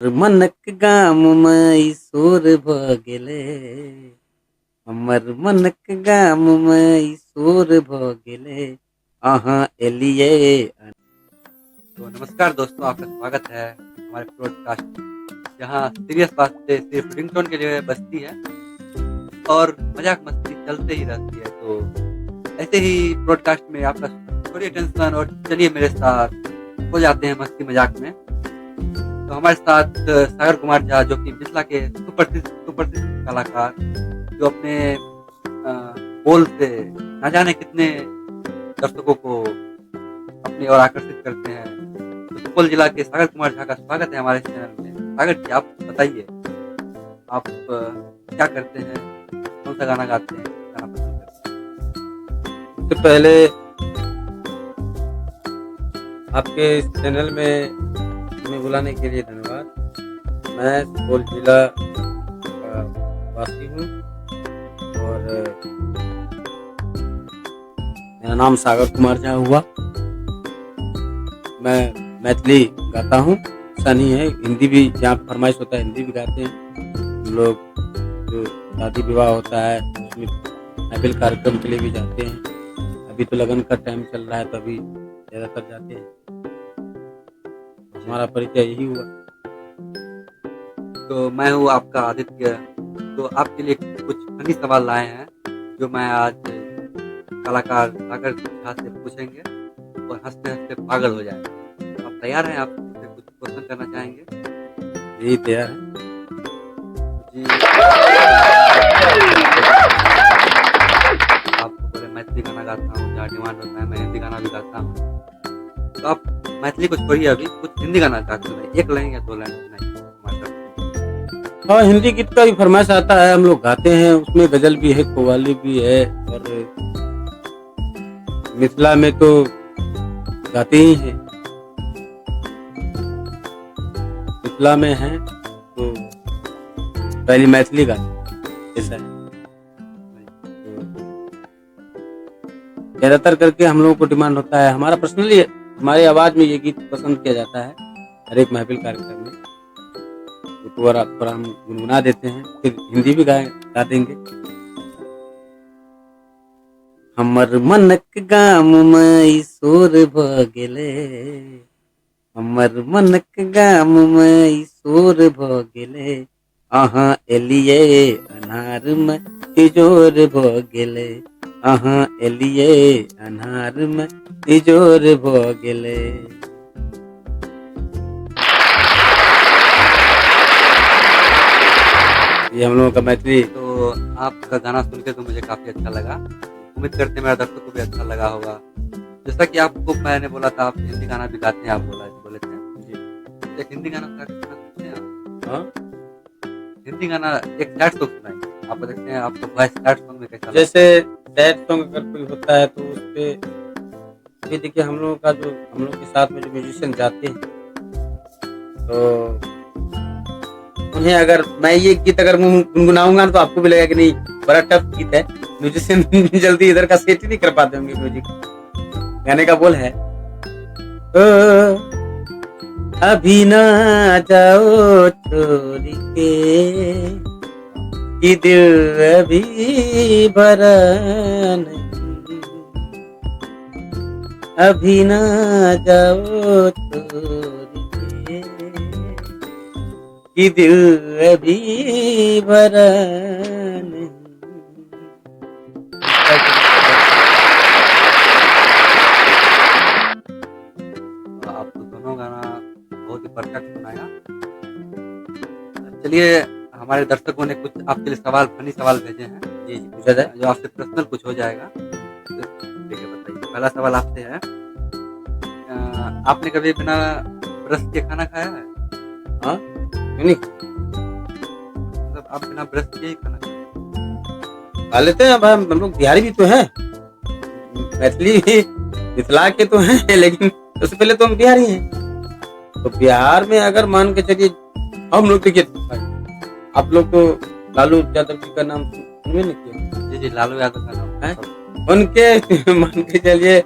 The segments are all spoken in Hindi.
मनक गाम मैसूर भ गेले, हमर मनक गाम मैसूर भ गेले, अहाँ एलिए। तो नमस्कार दोस्तों, आपका स्वागत है हमारे पॉडकास्ट में, जहाँ सीरियस बातें सिर्फ रिंगटोन के लिए बजती है और मजाक मस्ती चलते ही रहती है। तो ऐसे ही पॉडकास्ट में आपका थोड़ी टेंशन और चलिए मेरे साथ हो जाते हैं मस्ती मजाक में। तो हमारे साथ सागर कुमार झा, जो कि मिथिला के सुप्रसिद्ध कलाकार, जो अपने बोल से न जाने कितने दर्शकों को अपनी ओर आकर्षित करते हैं। तो सुपौल जिला के सागर कुमार झा का स्वागत है हमारे चैनल में। सागर जी, आप बताइए, आप क्या करते हैं, कौन सा गाना गाते हैं, गाना पसंद करते हैं? सबसे पहले आपके इस चैनल में हमें बुलाने के लिए धन्यवाद। मैं सुपौल जिला का वासी हूँ और मेरा नाम सागर कुमार झा हुआ। मैं मैथिली गाता हूँ, ऐसा नहीं है, हिंदी भी जहाँ फरमाइश होता है हिंदी भी गाते हैं। हम लोग जो शादी विवाह होता है उसमें महफिल कार्यक्रम के लिए भी जाते हैं। अभी तो लगन का टाइम चल रहा है, तभी ज़्यादातर जाते हैं। हमारा परिचय यही हुआ। तो मैं हूँ आपका आदित्य। तो आपके लिए कुछ फनी सवाल लाए हैं, जो मैं आज कलाकार सागर झा से पूछेंगे और हंसते हंसते पागल हो जाएंगे। आप तैयार हैं? आप मुझसे कुछ क्वेश्चन करना चाहेंगे? यही तैयार है जी। आपको बोले मैथिली गाना गाता हूँ, जहाँ डिमांड होता है मैं हिंदी गाना भी गाता हूँ। तो आप मैथिली को छोड़िए, अभी कुछ हिंदी गाना गाते हैं, एक लाइन या 2 लाइन नहीं हमारे तरफ। हाँ, हिंदी गीत का भी फरमाइश आता है, हम लोग गाते हैं। उसमें गजल भी है, कव्वाली भी है, और मिथिला में तो गाते ही हैं। मिथिला में हैं तो पहली मैथिली गाते, ऐसा है। ज़्यादातर करके हम लोगों को डिमांड होता है, हमारा पर्सनली हमारी आवाज़ में ये गीत पसंद किया जाता है हर एक महफिल कार्यक्रम में। तो थोड़ा हम गुनगुना देते हैं, फिर हिंदी भी गा देंगे। हमर मनक गाम मैसूर भ गेले, हमर मनक गाम मैसूर भ गेले, अहाँ एलिए अन्हार में इजोर भ गेले, अहाँ एलिए अन्हार में इजोर भ गेले। ये हम लोगों का मैथिली। तो आपका गाना सुन के तो मुझे काफी अच्छा लगा। उम्मीद करते हैं मेरा दर्शकों को भी अच्छा लगा होगा। जैसा कि आपको मैंने बोला था, आप हिंदी गाना भी गाते हैं, आप बोले थे जी। एक हिंदी गाना सुना सकते हैं आप? हाँ, हिंदी गाना एक सैड सॉन्ग सुनाइए। आप देखते हैं आपको वॉइस सैड सॉन्ग में कैसा जैसे सैड सॉन्ग अगर कोई होता है तो उस पे ये देखिए, हम लोगों का जो हम लोग के साथ में जो म्यूजिशियन जाते हैं, तो उन्हें अगर मैं ये गीत अगर गुनगुनाऊंगा तो आपको भी लगेगा कि नहीं, बड़ा टफ गीत है। म्यूजिशियन जल्दी इधर का सेट ही नहीं कर पाते होंगे। म्यूजिक गाने का बोल है, अभी ना जाओ छोड़ के, कि दिल अभी भरा नहीं, अभी ना जाओ छोड़ के, कि दिल अभी भरा नहीं। आप तो दोनों गाना बहुत ही परफेक्ट सुनाया। चलिए, हमारे दर्शकों ने कुछ आपके लिए फनी सवाल भेजे हैं। जी जी, पूछा जाए। जो आपसे पर्सनल कुछ हो जाएगा। ठीक है, बताइए। पहला सवाल आपसे है, आपने कभी बिना ब्रश के खाना खाया है? हाँ, क्यों नहीं मतलब आप बिना ब्रश के ही खाना खाते हैं? खा लेते हैं। अब हम लोग बिहारी भी तो हैं, मैथिली भी मिथिला के तो हैं, लेकिन उससे पहले तो हम बिहारी हैं। तो बिहार में अगर मान के चलिए, हम लोग देखिए, आप लोग तो लालू यादव जी का नाम सुनवे नहीं किया? जी जी, लालू यादव का नाम है। उनके मान के चलिए,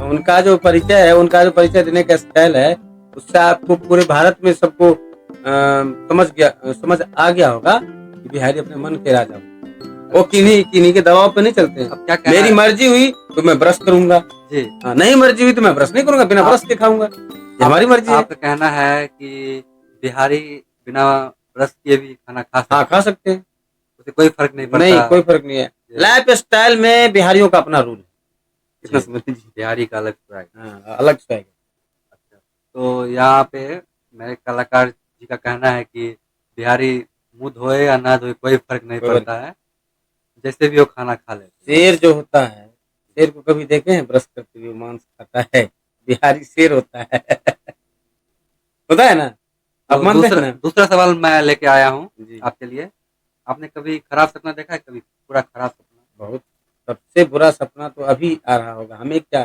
उनका जो परिचय है, उनका जो परिचय देने का स्टाइल है, उससे आपको पूरे भारत में सबको समझ आ गया होगा कि बिहारी अपने मन के राजा हो। वो किन्हीं किन्हीं के दबाव पे नहीं चलते हैं। अब क्या कहना मेरी है? मर्जी हुई तो मैं ब्रश करूंगा, जी। नहीं मर्जी हुई तो मैं ब्रश नहीं करूंगा, बिना ब्रश के खाऊंगा। ये हमारी मर्जी है। आपका कहना है कि बिहारी बिना ब्रश किए भी खाना खा सकते हाँ, हैं, खा सकते हैं। उससे कोई फर्क नहीं नहीं, पड़ता। कोई फर्क नहीं है। जी। लाइफ स्टाइल में बिहारियों का अपना रूल है, इतना जी, समझ लीजिए। बिहारी का अलग स्वैग। हाँ, अलग स्वैग है। अच्छा, तो यहाँ पे मेरे कलाकार जी का कहना है कि बिहारी मुंह धोए या ना धोए कोई फर्क नहीं कोई फर्क पड़ता है, जैसे भी वो खाना खा लेते हैं। शेर जो होता है, शेर को कभी देखे हैं ब्रश करते हुए मांस खाता है? बिहारी शेर होता है। होता है ना? आप तो मानते हैं दूसरा ना? दूसरा सवाल मैं लेके आया हूँ जी। आपके लिए। आपने कभी खराब सपना देखा है? कभी पूरा खराब सपना? बहुत। सबसे बुरा सपना तो अभी आ रहा होगा हमें, क्या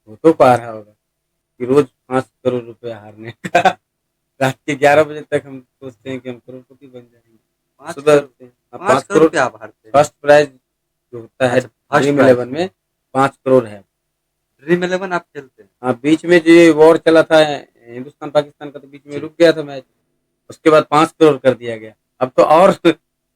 भूतों को आ रहा होगा कि रोज 5 करोड़ रुपए हारने का। रात के 11 बजे तक हम सोचते हैं कि हम करोड़पति बन जाएंगे। पाँच सुबह करोड़ उठते हैं, हाँ, 5 करोड़ 5 करोड़। रुपये आप हारते हैं? फर्स्ट प्राइज जो होता है अच्छा, फर्स्ट ड्रीम प्राइज। 11 में 5 करोड़ है। ड्रीम 11 आप खेलते हैं? हाँ, बीच में जो वॉर चला था हिंदुस्तान पाकिस्तान का, तो बीच में जी। रुक गया था मैच। उसके बाद 5 करोड़ कर दिया गया। अब तो और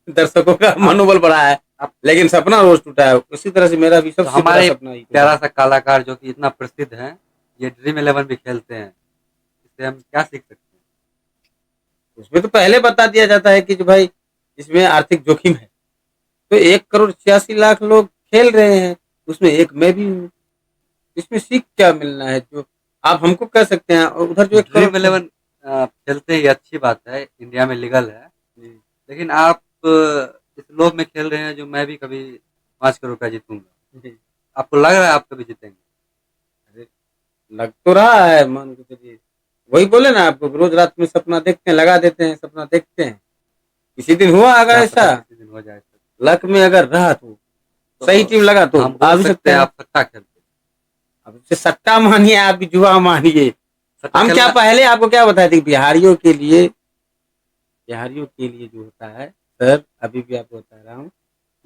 दर्शकों का मनोबल बढ़ा है। आप लेकिन सपना रोज टूटा है। उसी तरह से मेरा भी तो सबसे बड़ा हमारे सपना ही टूटा प्यारा है। सा कलाकार जो कि इतना प्रसिद्ध है, ये ड्रीम 11 भी खेलते हैं, इससे हम क्या सीख सकते हैं? उसमें तो पहले बता दिया जाता है कि जो भाई इसमें आर्थिक जोखिम है। तो 1 करोड़ 86 लाख लोग खेल रहे हैं, उसमें एक मैं भी हूँ। इसमें सीख क्या मिलना है जो आप हमको कह सकते हैं, और उधर जो 1 करोड़ ड्रीम 11 खेलते ही अच्छी बात है, इंडिया में लीगल है। जी, लेकिन आप इस लोभ में खेल रहे हैं जो मैं भी कभी 5 करोड़ का जीतूंगा। जी। आपको लग रहा है आप कभी जीतेंगे? अरे, लग तो रहा है, मान के चलिए। वही बोले ना आपको, रोज रात में सपना देखते हैं, लगा देते हैं, सपना देखते हैं। किसी दिन हुआ अगर क्या ऐसा, पता किसी दिन हो जाए। लक में अगर रहा तो, सही तो टीम लगा तो हम आ बोल भी सकते सकता हैं है। आप सट्टा खेलते हैं? अब इससे सट्टा मानिए, आप भी जुआ मानिए। सट्टा हम क्या खेलना। पहले आपको क्या बताए थे, बिहारियों के लिए जो होता है, सर अभी भी आपको बता रहा हूँ,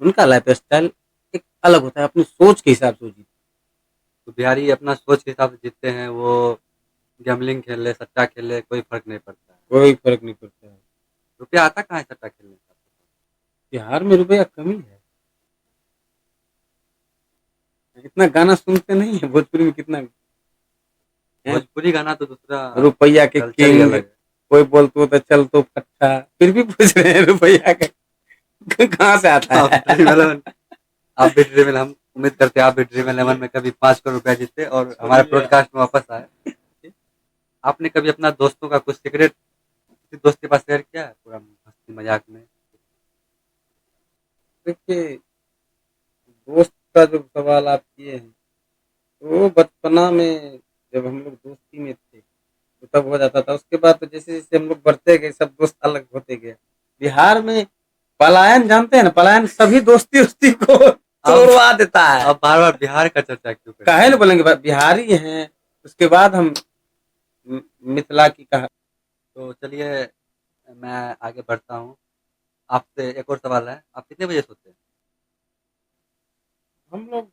उनका लाइफ स्टाइल एक अलग होता है, अपनी सोच के हिसाब से वो जीते तो बिहारी अपना सोच के हिसाब से जीतते हैं, वो गैम्बलिंग खेल ले, सट्टा खेल ले, कोई फर्क नहीं पड़ता है। हैं। कोई फर्क नहीं पड़ता है। रुपया आता कहाँ है सट्टा खेलने का? बिहार में रुपया कमी है। इतना गाना सुनते नहीं है भोजपुरी में, कितना है भोजपुरी गाना तो दूसरा रुपया के कल्चर ही किंग। अलग है। कोई बोलतो तो चल तो फट्टा, फिर भी पूछ रहे हैं रुपया का कहाँ से आता आप है? ड्रीम इलेवन आप भी ड्रीम इलेवन हम उम्मीद करते हैं आप भी ड्रीम इलेवन में कभी 5 करोड़ रुपया जीते और हमारे चलिए। ब्रॉडकास्ट में वापस आए। आपने कभी अपना दोस्तों का कुछ सीक्रेट किसी दोस्त के पास शेयर किया है, पूरा हंसी मजाक में? देखिए, दोस्त का जो सवाल आप किए हैं, तो वो बचपना में जब हम लोग दोस्ती में थे तो तब हो जाता था। उसके बाद तो जैसे जैसे हम लोग बढ़ते गए, सब दोस्त अलग होते गए। बिहार में पलायन जानते हैं ना, पलायन सभी दोस्ती उस्ती को अब तोड़वा देता है। अब बार बार बिहार का चर्चा क्यों करते काहे न हैं? बोलेंगे, बिहारी हैं। उसके बाद हम मिथिला की कहा। तो चलिए, मैं आगे बढ़ता हूँ। आपसे एक और सवाल है, आप कितने बजे सोते हैं? हम लोग,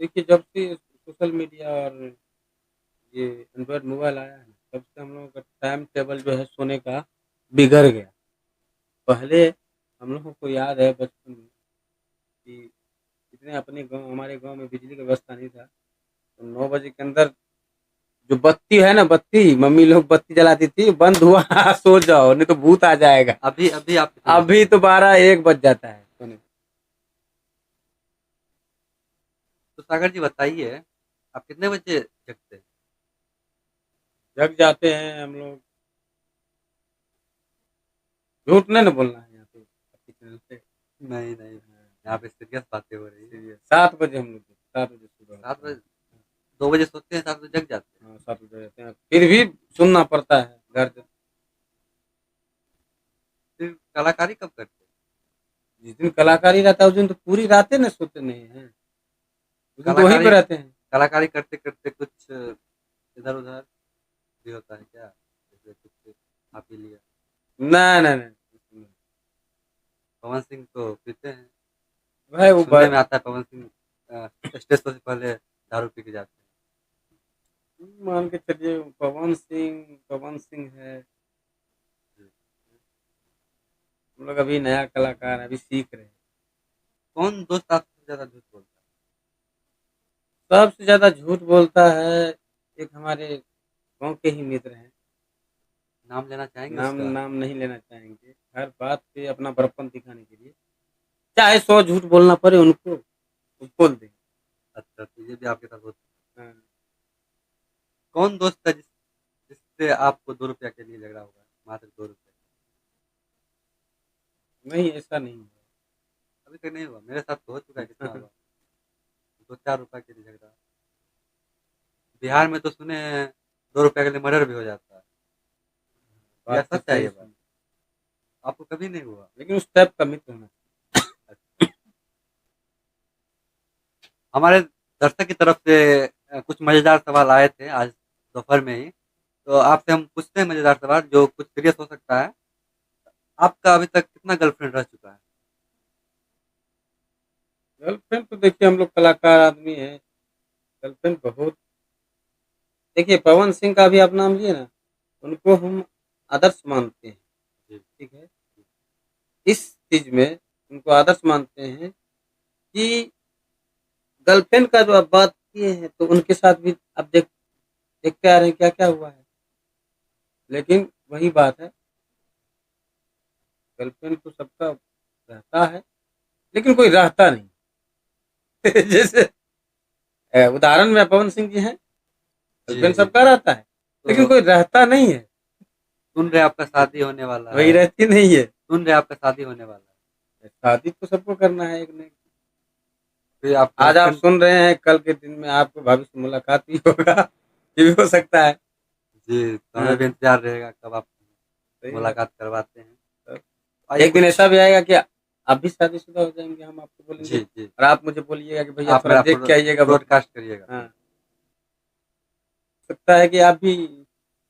देखिए, जब से सोशल मीडिया और ये एंड्रॉयड मोबाइल आया है ना, तब से हम लोगों का टाइम टेबल जो है सोने का बिगड़ गया। पहले हम लोगों को याद है बचपन में कि इतने अपने गांव, हमारे गांव में बिजली का व्यवस्था नहीं था, तो 9 बजे के अंदर जो बत्ती है ना, बत्ती मम्मी लोग बत्ती जलाती थी, बंद हुआ सो जाओ नहीं तो भूत आ जाएगा। अभी अभी आप कितने बजे अभी सोते तो हैं? 12 1 बज जाता है सोने में। तो सागर जी बताइए, आप कितने बजे जगते हैं? जग जाते हैं हम लोग। झूठ नहीं ना बोलना है यहाँ पे आपके चैनल पे। नहीं नहीं, यहाँ पे सीरियस बातें हो रही है। 7 बजे हम लोग, 7 बजे सुबह सात होता है। बजे 2 बजे सोते हैं, 7 बजे जग जाते हैं? हाँ, 7 बजे रहते हैं, फिर भी सुनना पड़ता है घर। फिर कलाकारी कब करते हैं? जिस दिन कलाकारी रहता है उस दिन तो पूरी रातें न सोते नहीं हैं, उस दिन तो वहीं पे कलाकारी रहते हैं। कलाकारी करते करते कुछ इधर उधर भी होता है क्या, जैसे कुछ खा पी लिया? नहीं नहीं नहीं, पवन सिंह तो पीते हैं, भाई वो सुनने में आता है पवन सिंह स्टेज शो से पहले दारू पी के जाते मान के चलिए, पवन सिंह है, हम लोग अभी नया कलाकार हैं, अभी सीख रहे हैं। कौन दोस्त आपसे ज़्यादा झूठ बोलता सबसे ज़्यादा झूठ बोलता है एक हमारे गाँव के ही मित्र हैं। है? नाम लेना चाहेंगे नाम उसका? नाम नहीं लेना चाहेंगे। हर बात पे अपना बड़प्पन दिखाने के लिए चाहे 100 झूठ बोलना पड़े उनको, वो बोल देंगे। अच्छा, तो ये भी आपके साथ होता है। हाँ, कौन दोस्त है जिससे आपको 2 रुपया के लिए झगड़ा हुआ है? मात्र 2 रुपए। नहीं ऐसा नहीं है। अभी तक नहीं हुआ, मेरे साथ तो हो चुका है, कितना हुआ? 2-4 रुपए के लिए झगड़ा। बिहार में तो सुने हैं 2 रुपए के लिए मर्डर भी हो जाता है। क्या बात तो सच है सही ये बात? सुनी। आपको कभी नहीं हुआ? लेकिन उस टाइप का मित्र होना हमारे दर्शक की तरफ से कुछ मज़ेदार सवाल आए थे आज दोपहर में ही। तो आपसे हम पूछते हैं मज़ेदार सवाल जो कुछ सीरियस हो सकता है। आपका अभी तक कितना गर्लफ्रेंड रह चुका है? चाहिए। गर्लफ्रेंड तो देखिए हम लोग कलाकार आदमी हैं, गर्लफ्रेंड बहुत। देखिए पवन सिंह का भी आप नाम लिए ना, उनको हम आदर्श मानते हैं। जी। ठीक है, इस चीज में उनको आदर्श मानते हैं कि गर्लफ्रेंड का जो आप बात किए हैं तो उनके साथ भी आप देखते आ रहे हैं क्या क्या हुआ है। लेकिन वही बात है, गर्लफ्रेंड तो सबका रहता है लेकिन कोई रहता नहीं। जैसे उदाहरण में पवन सिंह जी हैं, जी, गर्लफ्रेंड जी। सबका रहता है लेकिन तो कोई रहता नहीं है। सुन रहे आपका शादी होने वाला वही है। रहती नहीं है। सुन रहे आपका शादी होने वाला है। शादी तो सबको करना है एक ने। फिर आप आज आप गर्लफ्रेंड। सुन रहे हैं, कल के दिन में आपको भाभी से मुलाकात भी होगा। ये भी हो सकता है। जी, तो हमें हाँ, भी इंतज़ार रहेगा कब आप सही बात मुलाकात करवाते हैं। है। आइए एक दिन कुछ। ऐसा भी आएगा कि आप भी शादीशुदा हो जाएंगे, हम आपको बोलेंगे जी, जी। और आप मुझे बोलिएगा कि भैया आप थोड़ा मेरा देख के आइएगा। ब्रॉडकास्ट करिएगा। हाँ, सकता है कि आप भी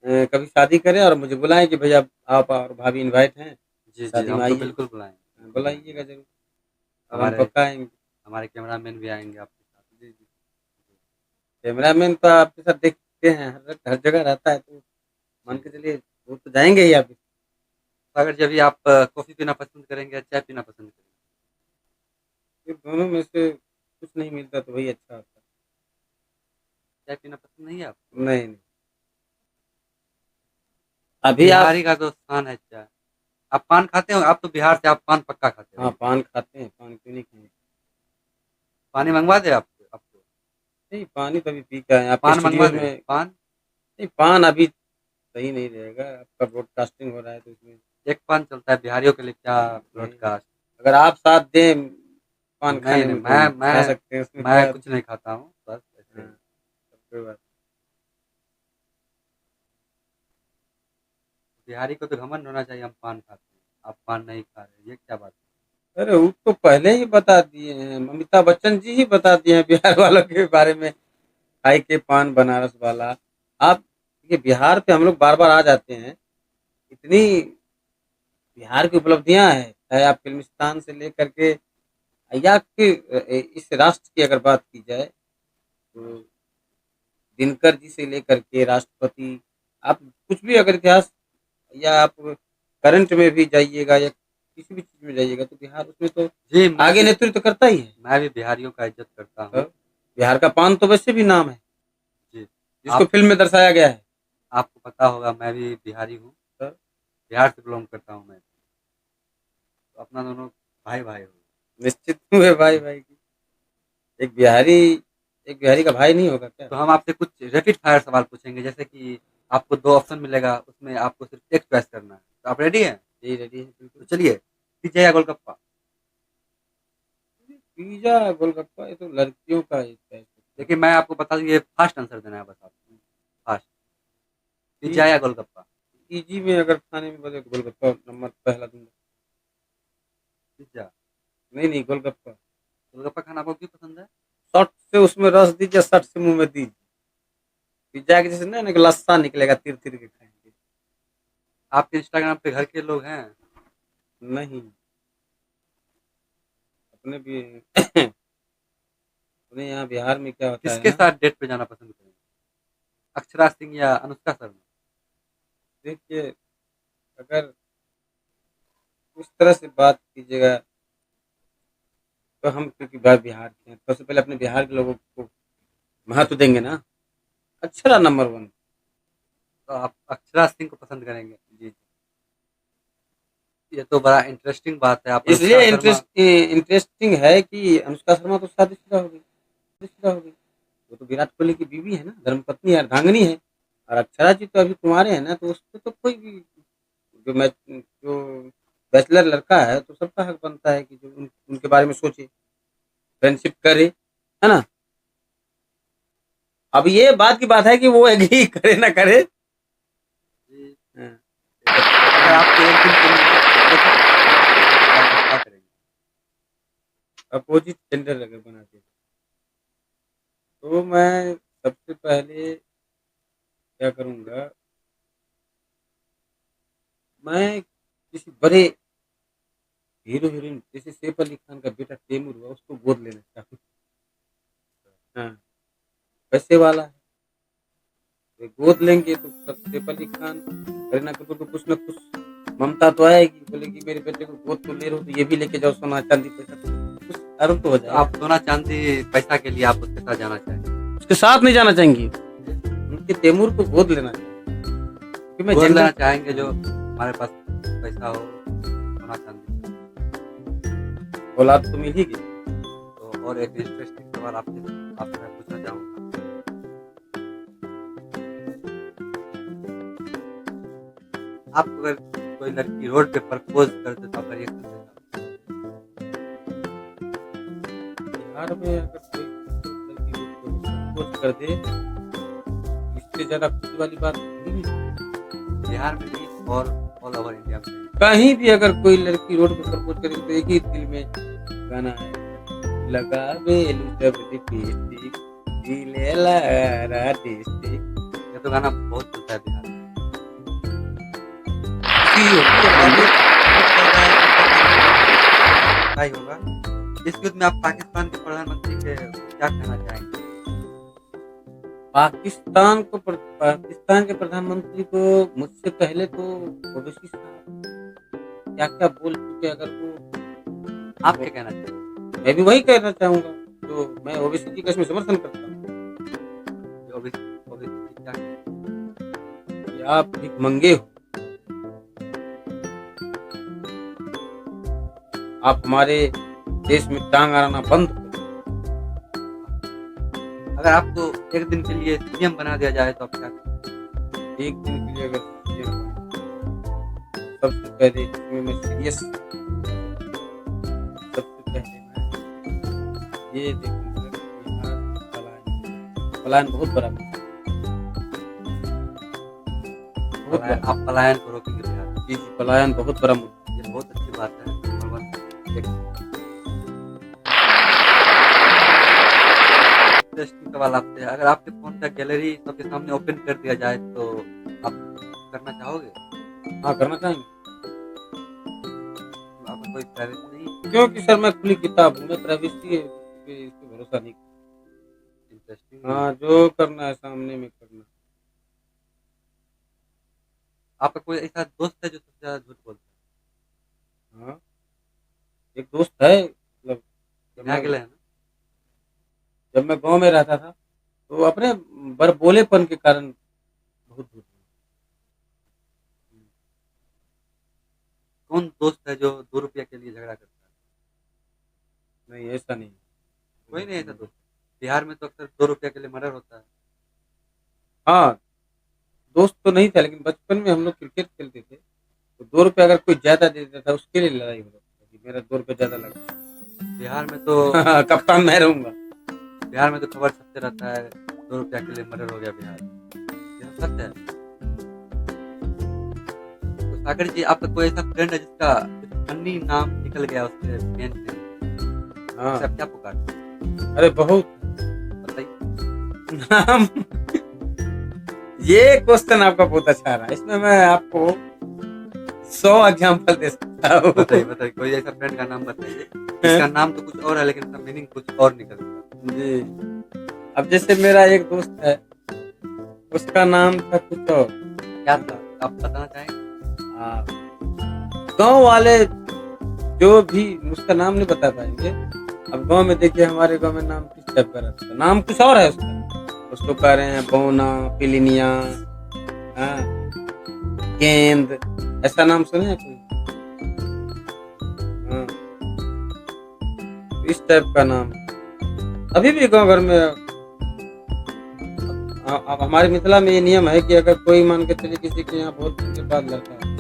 कभी शादी करें और मुझे बुलाएं कि भैया आप और भाभी इनवाइट हैं, जी, जी, शादी में हम तो आइए। बिल्कुल बुलाएँगे, बिल्कुल बुलाएँगे। बुलाइएगा जरूर और हम हमारे पक्का आएंगे। हमारे कैमरामैन भी आएँगे आपके साथ। जी जी, कैमरामैन तो आपके साथ देखते हैं, हर हर जगह रहता है, तो मान जी। के चलिए वो तो जाएंगे ही आप। सागर जी, अभी आप कॉफ़ी पीना पसंद करेंगे या चाय पीना पसंद करेंगे? फिर दोनों में से कुछ नहीं मिलता तो वही अच्छा होता चाय पीना पसंद नहीं है आपको? है। नहीं नहीं, अभी आप। बिहारी का तो शान है चाय। आप पान खाते हो? आप तो बिहार से, आप पान पक्का खाते हाँ होंगे। पान खाते हैं, पान क्यों नहीं खाएंगे। पानी मँगवा दें आपको आपको? नहीं पानी तो अभी पी के आए आपके पान मँगवा स्टूडियो दें? में। पान? नहीं पान अभी सही नहीं रहेगा, आपका ब्रॉडकास्टिंग हो रहा है तो इसमें। एक पान चलता है बिहारियों के लिए, क्या नहीं, ब्रॉडकास्ट। अगर आप साथ दें पान नहीं, खाने नहीं, में तो हम खा मैं सकते हैं, उसमें मैं क्या। कुछ नहीं खाता हूँ, बस ऐसे हाँ, ही। कोई बात बिहारी को तो घमंड होना चाहिए हम पान खाते हैं, आप पान नहीं खा रहे, ये क्या बात है? नहीं। अरे वो तो पहले ही बता दिए हैं, अमिताभ बच्चन जी ही बता दिए हैं बिहार वालों के बारे में, खाई के पान बनारस वाला। आप देखिए बिहार पे हम लोग बार बार आ जाते हैं, इतनी बिहार की उपलब्धियां हैं, चाहे आप फिल्मिस्तान से लेकर के या फिर इस राष्ट्र की अगर बात की जाए तो दिनकर जी से लेकर के राष्ट्रपति, आप कुछ भी अगर इतिहास या आप करंट में भी जाइएगा या किसी भी चीज में जाइएगा तो बिहार उसमें तो जी, आगे नेतृत्व करता ही है। मैं भी बिहारियों का इज़्ज़त करता तो हूँ। बिहार का पान तो वैसे भी नाम है, जी, जिसको आप फिल्म में दर्शाया गया है। आपको पता होगा मैं भी बिहारी हूँ, तो बिहार से बिलॉन्ग करता हूँ मैं। तो अपना दोनों भाई-भाई हो। निश्चित हुए भाई भाई की, एक बिहारी एक बिहारी का भाई नहीं होगा क्या। तो हम आपसे कुछ रैपिड फायर सवाल पूछेंगे, जैसे कि आपको 2 ऑप्शन मिलेगा, उसमें आपको सिर्फ एक चॉइस करना है। तो आप रेडी हैं? यही रेडी है तो बिल्कुल। चलिए, पिज़्ज़ा या गोलगप्पा? पिज्जा गोलगप्पा ये तो लड़कियों का एक है। देखिए, मैं आपको बता दूँ, ये फास्ट आंसर देना है बस आपको, फास्ट। पिज़्ज़ा पी- या गोलगप्पा? पीजी में अगर खाने में बोले तो गोलगप्पा नंबर पहला दूंगा। पिज़्ज़ा। नहीं नहीं गोलगप्पा। गोलगप्पा खाना आपको क्यों पसंद है? शॉर्ट से उसमें रस दीजिए, शॉर्ट से मुंह में दीजिए। पिज्जा के जैसे ना ना लस्सा निकलेगा, तीर तीर के खाएंगे। आपके इंस्टाग्राम पे घर के लोग हैं? नहीं, अपने भी अपने यहाँ बिहार में क्या होता है किसके ना। साथ डेट पे जाना पसंद करेंगे? अक्षरा सिंह या अनुष्का शर्मा? देखिए अगर उस तरह से बात कीजिएगा तो हम, क्योंकि बिहार के हैं, सबसे पहले अपने बिहार के लोगों को महत्व देंगे ना। अक्षरा नंबर 1। तो आप अक्षरा सिंह को पसंद करेंगे? जी, ये तो बड़ा इंटरेस्टिंग बात है। आप इसलिए अनुष्का शर्मा इंटरेस्टिंग है कि अनुष्का शर्मा तो शादीशुदा हो गई, शादीशुदा हो गई। वो तो विराट कोहली की बीवी है ना, धर्मपत्नी है, अर्धांगिनी है। और अक्षरा जी तो अभी कुंवारे हैं ना, तो उस पर तो कोई भी जो बैचलर लड़का है तो सबका हक बनता है कि जो उनके बारे में सोचे, फ्रेंडशिप करे, है ना। अब ये बात की बात है कि वो एग्री करे ना करे। जी, हाँ। अगर आपको एक दिन के लिए क्या करेंगे? अपोजिट जेंडर अगर बनाते तो मैं सबसे पहले क्या करूंगा, मैं किसी बड़े हीरो हीरोइन जैसे सैफ अली खान का बेटा तैमूर हुआ, उसको गोद लेना चाहूँ। हाँ, पैसे वाला है, तो गोद लेंगे तो सब सैफ अली खान, करीना कपूर को कुछ ना कुछ ममता तो आएगी, बोलेगी मेरे बेटे को गोद तो ले रहे हो तो ये भी लेके जाओ, सोना चांदी पैसा, तो कुछ आरोप तो हो तो जाएगा। आप सोना चांदी पैसा के लिए आप उसके साथ जाना चाहेंगे? उसके साथ नहीं जाना चाहेंगे, उनके तैमूर को गोद लेना चाहिए, क्योंकि मैं गोद लेना जेंडर चाहेंगे जो हमारे पास पैसा हो, सोना चांदी। औलाद तो मिल ही गई। तो और एक इंटरेस्टिंग सवाल आपसे मैं पूछना चाहूँगा। आपको अगर कोई लड़की रोड पे प्रपोज कर दे तो आपका रिएक्शन कैसा? बिहार में अगर कोई लड़की प्रपोज कर दे, इससे ज्यादा खुशी वाली बात नहीं है। बिहार में नहीं और ऑल ओवर इंडिया में? कहीं भी अगर कोई लड़की रोड पे प्रपोज करे तो एक ही दिल में गाना है, लगा बेलू जब लिपस्टिक, दिले लहरा डिस्टिक। ये तो गाना बहुत चलता है बिहार में। क्या ही होगा इस युद्ध में? आप पाकिस्तान के प्रधानमंत्री के क्या कहना चाहेंगे? पाकिस्तान के प्रधानमंत्री को मुझसे पहले तो ओवैसी साहब क्या क्या बोल चुके, अगर वो आप क्या कहना चाहेंगे? मैं भी वही कहना चाहूंगा, तो मैं ओवैसी जी का इसमें समर्थन करता हूँ ओवैसी क्या कि आप भिखमंगे हो, आप हमारे देश में टांग अड़ाना बंद करो। अगर आपको एक दिन के लिए सीएम बना दिया जाए तो आप क्या करेंगे? एक दिन के लिए अगर CM बना, सबसे पहले इसमें मैं सीरियस, सबसे पहले मैं ये देखूंगा कि बिहार में पलायन बहुत बड़ा मुद्दा है। बहुत बड़ा। आप पलायन को रोकेंगे बिहार में? जी जी, पलायन बहुत बड़ा मुद्दा ये बहुत अच्छी बात है। नंबर 1 इंटरेस्टिंग सवाल आपसे, अगर आपके फोन का गैलरी सबके सामने ओपन कर दिया जाए तो आप करना चाहोगे? है। हाँ, करना चाहेंगे, आपका कोई प्राइवेसी नहीं? क्योंकि सर मैं खुली किताब हूँ, मैं प्राइवेसी पे भरोसा नहीं। इंटरेस्टिंग। हाँ, जो करना है सामने में करना। आपका कोई ऐसा दोस्त है जो सबसे ज्यादा झूठ बोलता हाँ, एक दोस्त है, मतलब है? यहाँ के लिए है ना? जब मैं गांव में रहता था तो अपने बड़बोलेपन के कारण बहुत झूठ बोला। कौन दोस्त है जो 2 रुपया के लिए झगड़ा करता है? नहीं, ऐसा नहीं। कोई नहीं ऐसा दोस्त? बिहार में तो अक्सर 2 रुपया के लिए मर्डर होता है। हाँ, दोस्त तो नहीं था, लेकिन बचपन में हम लोग क्रिकेट खेलते थे तो 2 रुपये अगर कोई ज्यादा दे देता था उसके लिए लड़ाई हो जाती थी, मेरा 2 रुपये ज्यादा लगा। बिहार में तो कप्तान मैं रहूंगा। बिहार में तो खबर छपते रहता है 2 रुपया के लिए मर्डर हो गया बिहार में। यह सच है? तो सागर जी, आपका कोई ऐसा फ्रेंड है जिसका फनी नाम निकल गया उसके मेन से? हाँ, आप क्या पुकारते हैं? अरे बहुत बताइए। नाम। ये क्वेश्चन आपका बहुत अच्छा रहा, इसमें मैं आपको 100 एग्जाम्पल दे सकता हूँ। बताइए कोई ऐसा फ्रेंड का नाम बताइए जिसका नाम तो कुछ और है लेकिन उसका मीनिंग कुछ और निकलता है। जी, अब जैसे मेरा एक दोस्त है, उसका नाम था कुछ और। क्या था आप बताना चाहेंगे? गांव वाले जो भी उसका नाम नहीं बता पाएंगे। अब गांव में देखिए, हमारे गांव में नाम किस टाइप का रहता है, नाम कुछ और है उसका। उसको कह रहे हैं बोना, पिलिनिया, हाँ, गेंद, ऐसा नाम सुने हैं कोई? हाँ, इस टाइप का नाम अभी भी गांव घर में। अब हमारे मिथिला में ये नियम है कि अगर कोई मान के चलिए किसी के यहाँ बहुत दिन के बाद लड़का है,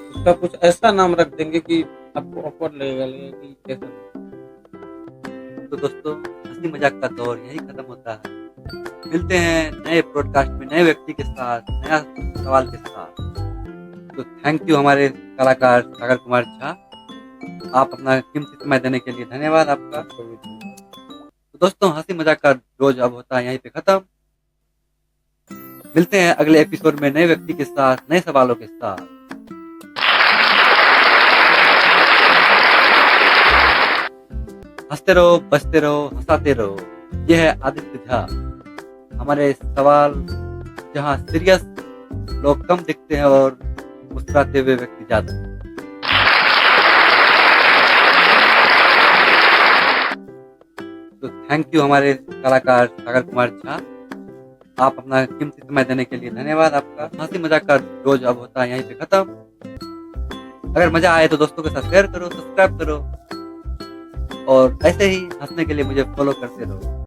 उसका कुछ ऐसा नाम रख देंगे कि आपको ऑकवर्ड लगेगा कि कैसा। तो दोस्तों, हंसी मजाक का दौर यही खत्म होता है। मिलते हैं नए पॉडकास्ट में नए व्यक्ति के साथ, नया सवाल के साथ। तो थैंक यू हमारे कलाकार सागर कुमार झा, आप अपना कीमती समय देने के लिए धन्यवाद आपका। तो दोस्तों, हंसी मजाक का रोज अब होता है यहीं पे खत्म। मिलते हैं अगले एपिसोड में नए व्यक्ति के साथ, नए सवालों के साथ। हंसते रहो, बचते रहो, हंसाते रहो। यह है आदित्य झा। हमारे सवाल जहां सीरियस लोग कम दिखते हैं और मुस्कुराते हुए व्यक्ति ज्यादा। तो थैंक यू हमारे कलाकार सागर कुमार झा, आप अपना कीमती समय देने के लिए धन्यवाद आपका। हंसी मजाक का रोज अब होता है यहीं पे खत्म। अगर मजा आए तो दोस्तों के साथ शेयर करो, सब्सक्राइब करो और ऐसे ही हंसने के लिए मुझे फॉलो करते रहो।